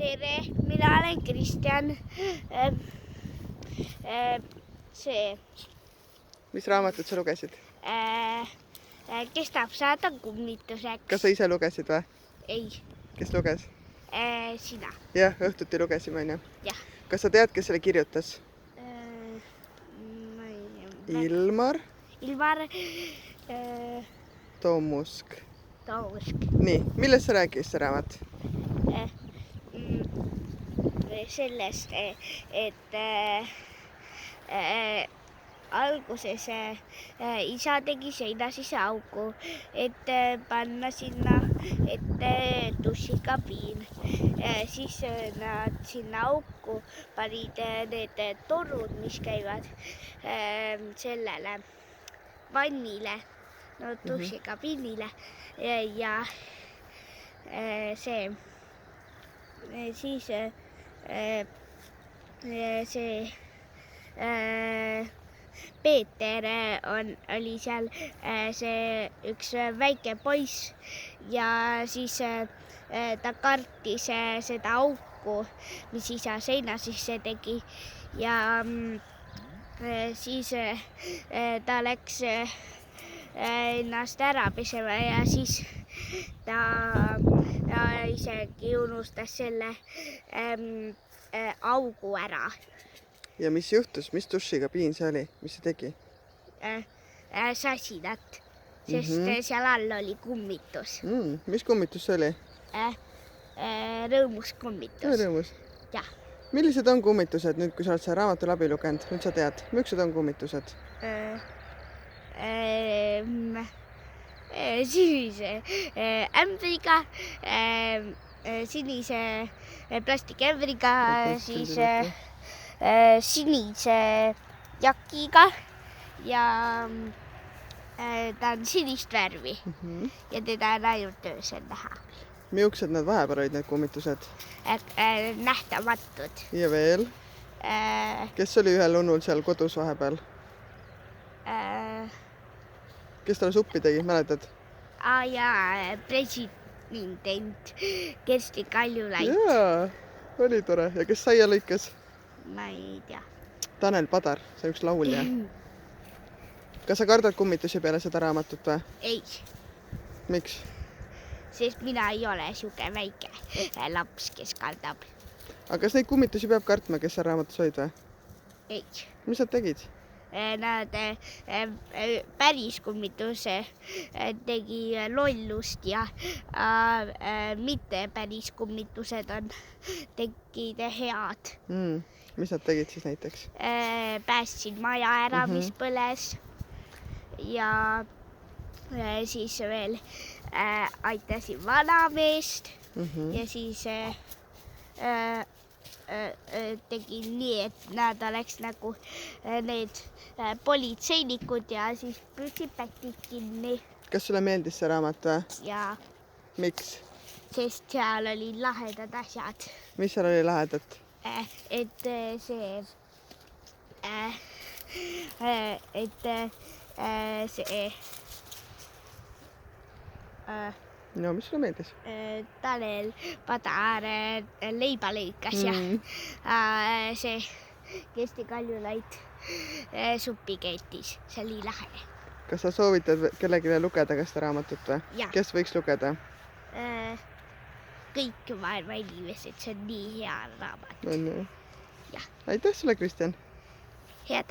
Tere, mina olen Kristjan. Mis raamatut sa lugesid? Kes tahab saada kummituseks? Kas sa ise lugesid või? Ei. Kes luges? Sina. Jah, õhtuti lugesime, on ju? Jah. Kas sa tead, kes selle kirjutas? Ma ei tea. Ilmar Ilmar Tomusk. Tomusk. Nii, millest sa rääkis see raamat? Sellest, et alguses isa tegi seina sisse auku, et panna sinna ette dušikabiin. Siis nad sinna auku panid need torud, mis käivad sellele vannile, no dušikabiinile ja siis Peeter oli seal see üks väike poiss ja siis ta kartis seda auku, mis isa seina sisse tegi ja siis ta läks ennast ära pesema ja siis ta isegi unustas selle augu ära. Ja mis juhtus? Mis dušikabiin see oli? Mis see tegi? Sasinat, sest seal all oli kummitus. Mis kummitus see oli? Rõõmus kummitus. Rõõmus. Jah. Millised on kummitused nüüd, kui sa oled selle raamatu läbi lugenud? Nüüd sa tead, millised on kummitused? Sinise ämbriga, sinise plastikeämbriga, siis sinise jakiga ja ta on sinist värvi ja teda on ainult öösel näha. Millised need vahepeal olid need kummitused? Nähtamatud. Ja veel? Kes oli ühel unnul seal kodus vahepeal? Kes talle suppi tegi, mäletad? Ja president Kersti Kaljulaid. Jaa, oli tore. Ja kes saia lõikas? Ma ei tea. Tanel Padar, see üks laulja. Kas sa kardad kummitusi peale seda raamatut või? Ei. Miks? Sest mina ei ole siuke väike laps, kes kardab. Aga kas neid kummitusi peab kartma, kes seal raamatus olid või? Ei. Mis nad tegid? Nad päris kummitus tegi lollust ja mitte päris kummitused tegid head. Mis nad tegid siis näiteks? Päästsin maja ära, mis põles ja siis veel aitasin vanameest ja siis tegin nii, et nad oleks nagu need politseinikud ja siis püüdsid pätid kinni. Kas sulle meeldis see raamat või? Jaa. Miks? Sest seal oli lahedad asjad. Mis seal oli lahedat? Et see No, mis sulle meeldis? Tanel Padar leiba lõikas ja see Kersti Kaljulaid suppi keetis. See oli lahe. Kas sa soovitad kellelegi lugeda ka seda raamatut või? Jah. Kes võiks lugeda? Kõik maailma inimesed, see on nii hea raamat. On ju? Jah. Aitäh sulle, Kristjan! Head